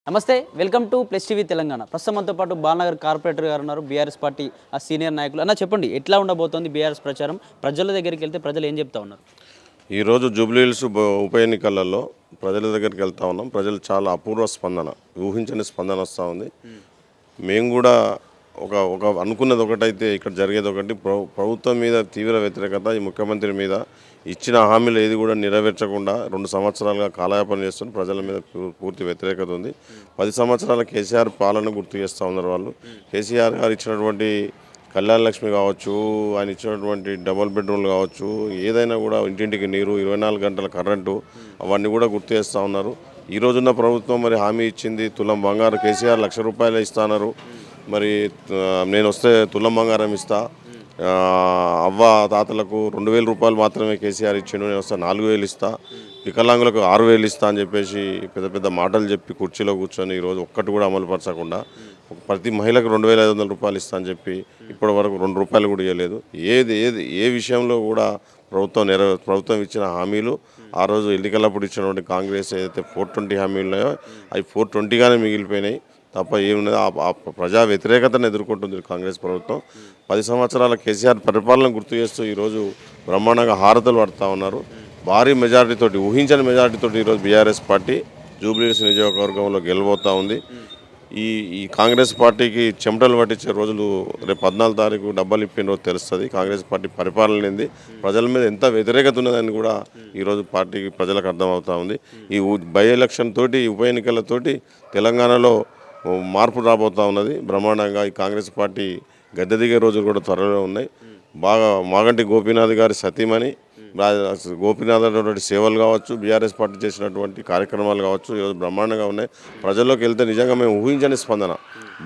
నమస్తే, welcome to plus TV Telangana. ప్రస్తుతం మనతో పాటు బాలనగర్ కార్పొరేటర్ గారు ఉన్నారు, బీఆర్ఎస్ పార్టీ ఆ సీనియర్ నాయకులు. అన్న చెప్పండి, ఎట్లా ఉండబోతోంది బీఆర్ఎస్ ప్రచారం? ప్రజల దగ్గరికి వెళ్తే ప్రజలు ఏం చెప్తా ఉన్నారు? ఈరోజు జూబ్లీహిల్స్ ఉప ఎన్నికలలో ప్రజల దగ్గరికి వెళ్తా ఉన్నాం. ప్రజలు చాలా అపూర్వ స్పందన, ఊహించని స్పందన వస్తూ ఉంది. మేము కూడా ఒక ఒక అనుకున్నది ఒకటైతే ఇక్కడ జరిగేది ఒకటి. ప్రభుత్వం మీద తీవ్ర వ్యతిరేకత, ఈ ముఖ్యమంత్రి మీద ఇచ్చిన హామీలు ఏది కూడా నెరవేర్చకుండా 2 సంవత్సరాలుగా కాలయాపన చేస్తున్న ప్రజల మీద పూర్తి వ్యతిరేకత ఉంది. 10 సంవత్సరాల కేసీఆర్ పాలన గుర్తు చేస్తూ ఉన్నారు వాళ్ళు. కేసీఆర్ గారు ఇచ్చినటువంటి కళ్యాణ లక్ష్మి కావచ్చు, ఆయన ఇచ్చినటువంటి డబుల్ బెడ్రూమ్లు కావచ్చు, ఏదైనా కూడా ఇంటింటికి నీరు, 24 గంటల కరెంటు, అవన్నీ కూడా గుర్తు చేస్తూ ఉన్నారు. ఈ రోజున్న ప్రభుత్వం మరి హామీ ఇచ్చింది, తులం బంగారు కేసీఆర్ ₹1,00,000 ఇస్తున్నారు. మరి నేను వస్తే తులం బంగారం ఇస్తా, అవ్వ తాతలకు ₹2,000 మాత్రమే కేసీఆర్ ఇచ్చిండు, నేను వస్తే 4,000 ఇస్తా, వికలాంగులకు 6,000 ఇస్తా అని చెప్పేసి పెద్ద పెద్ద మాటలు చెప్పి కుర్చీలో కూర్చొని ఈరోజు ఒక్కటి కూడా అమలుపరచకుండా ప్రతి మహిళకు ₹2,500 ఇస్తా అని చెప్పి ఇప్పటి వరకు ₹2 కూడా ఇవ్వలేదు. ఏ విషయంలో కూడా ప్రభుత్వం ఇచ్చిన హామీలు ఆ రోజు ఎన్నికలప్పుడు ఇచ్చినటువంటి కాంగ్రెస్ ఏదైతే 420 హామీలు ఉన్నాయో అవి 420గానే మిగిలిపోయినాయి తప్ప ఏమున్నది. ఆ ప్రజా వ్యతిరేకతను ఎదుర్కొంటుంది కాంగ్రెస్ ప్రభుత్వం. 10 సంవత్సరాల కేసీఆర్ పరిపాలన గుర్తు చేస్తూ ఈరోజు బ్రహ్మాండంగా హారతలు పడుతూ ఉన్నారు. భారీ మెజారిటీతోటి, ఊహించని మెజారిటీతోటి ఈరోజు బీఆర్ఎస్ పార్టీ జూబ్లీహిల్స్ నియోజకవర్గంలో గెలవబోతూ ఉంది. ఈ కాంగ్రెస్ పార్టీకి చెమటలు పట్టించే రోజులు రేపు 14 తారీఖు డబ్బలు ఇప్పిన రోజు తెలుస్తుంది. కాంగ్రెస్ పార్టీ పరిపాలన లేనిది ప్రజల మీద ఎంత వ్యతిరేకత ఉన్నదని కూడా ఈరోజు పార్టీకి ప్రజలకు అర్థమవుతూ ఉంది. ఈ బై ఎలక్షన్ తోటి, ఉప ఎన్నికలతోటి తెలంగాణలో మార్పు రాబోతూ ఉన్నది బ్రహ్మాండంగా. ఈ కాంగ్రెస్ పార్టీ గద్దె దిగే రోజులు కూడా త్వరలో ఉన్నాయి. బాగా మాగంటి గోపీనాథ్ గారి సతీమణి గోపీనాథ్ అనేటువంటి సేవలు కావచ్చు, బీఆర్ఎస్ పార్టీ చేసినటువంటి కార్యక్రమాలు కావచ్చు, ఈరోజు బ్రహ్మాండంగా ఉన్నాయి. ప్రజల్లోకి వెళ్తే నిజంగా మేము ఊహించని స్పందన,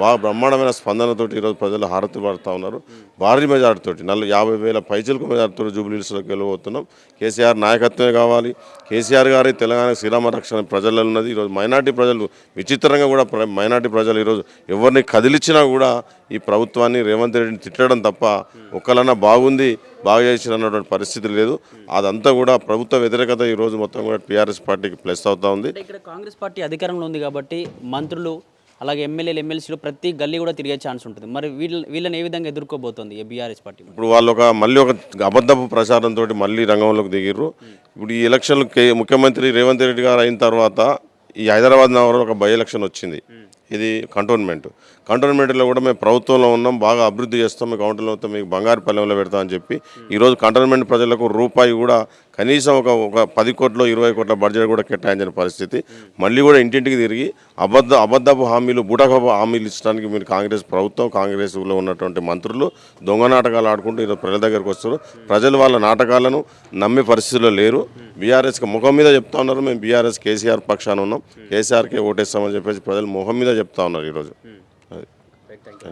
బాగా బ్రహ్మాండమైన స్పందనతోటి ఈరోజు ప్రజలు హారతి పడుతూ ఉన్నారు. భారీ మెజార్టీతోటి 50,000 పైచలకు మెజార్టీతో జూబ్లీహిల్స్లోకి వెళ్ళబోతున్నాం. కేసీఆర్ నాయకత్వమే కావాలి. కేసీఆర్ గారి తెలంగాణ శ్రీరామ రక్షణ ప్రజల్లో ఉన్నది. ఈరోజు మైనార్టీ ప్రజలు విచిత్రంగా కూడా మైనార్టీ ప్రజలు ఈరోజు ఎవరిని కదిలిచ్చినా కూడా ఈ ప్రభుత్వాన్ని, రేవంత్ రెడ్డిని తిట్టడం తప్ప ఒక్కలన్నా బాగుంది, బాగా చేసిన అన్నటువంటి పరిస్థితి లేదు. అదంతా కూడా ప్రభుత్వ వ్యతిరేకత ఈరోజు మొత్తం కూడా టీఆర్ఎస్ పార్టీకి ప్లస్ అవుతా ఉంది. ఇక్కడ కాంగ్రెస్ పార్టీ అధికారంలో ఉంది కాబట్టి మంత్రులు అలాగే ఎమ్మెల్యేలు, ఎమ్మెల్సీలు ప్రతి గల్లీ కూడా తిరిగే ఛాన్స్ ఉంటుంది. మరి వీళ్ళని ఏ విధంగా ఎదుర్కోబోతోంది బీఆర్ఎస్ పార్టీ? ఇప్పుడు వాళ్ళు మళ్ళీ ఒక అబద్ధపు ప్రచారంతో మళ్ళీ రంగంలోకి దిగిర్రు. ఇప్పుడు ఈ ఎలక్షన్లు ముఖ్యమంత్రి రేవంత్ రెడ్డి గారు అయిన తర్వాత ఈ హైదరాబాద్ నగరంలో ఒక బై ఎలక్షన్ వచ్చింది. ఇది కంటోన్మెంట్లో కూడా మేము ప్రభుత్వంలో ఉన్నాం, బాగా అభివృద్ధి చేస్తాం, మీ కౌంటర్లో మీకు బంగారు పల్లెంలో పెడతామని చెప్పి ఈరోజు కంటోన్మెంట్ ప్రజలకు రూపాయి కూడా కనీసం ఒక 10 కోట్ల 20 కోట్ల బడ్జెట్ కూడా కేటాయించిన పరిస్థితి. మళ్ళీ కూడా ఇంటింటికి తిరిగి అబద్ధపు హామీలు, బూటకపు హామీలు ఇచ్చడానికి మీరు కాంగ్రెస్ ప్రభుత్వం, కాంగ్రెస్లో ఉన్నటువంటి మంత్రులు దొంగ నాటకాలు ఆడుకుంటూ ఈరోజు ప్రజల దగ్గరకు వస్తారు. ప్రజలు వాళ్ళ నాటకాలను నమ్మే పరిస్థితిలో లేరు. బీఆర్ఎస్కి ముఖం మీద చెప్తా ఉన్నారు, మేము బీఆర్ఎస్ కేసీఆర్ పక్షాన ఉన్నాం, కేసీఆర్కే ఓటేస్తామని చెప్పేసి ప్రజలు ముఖం మీద చెప్తా ఉన్నారు ఈరోజు.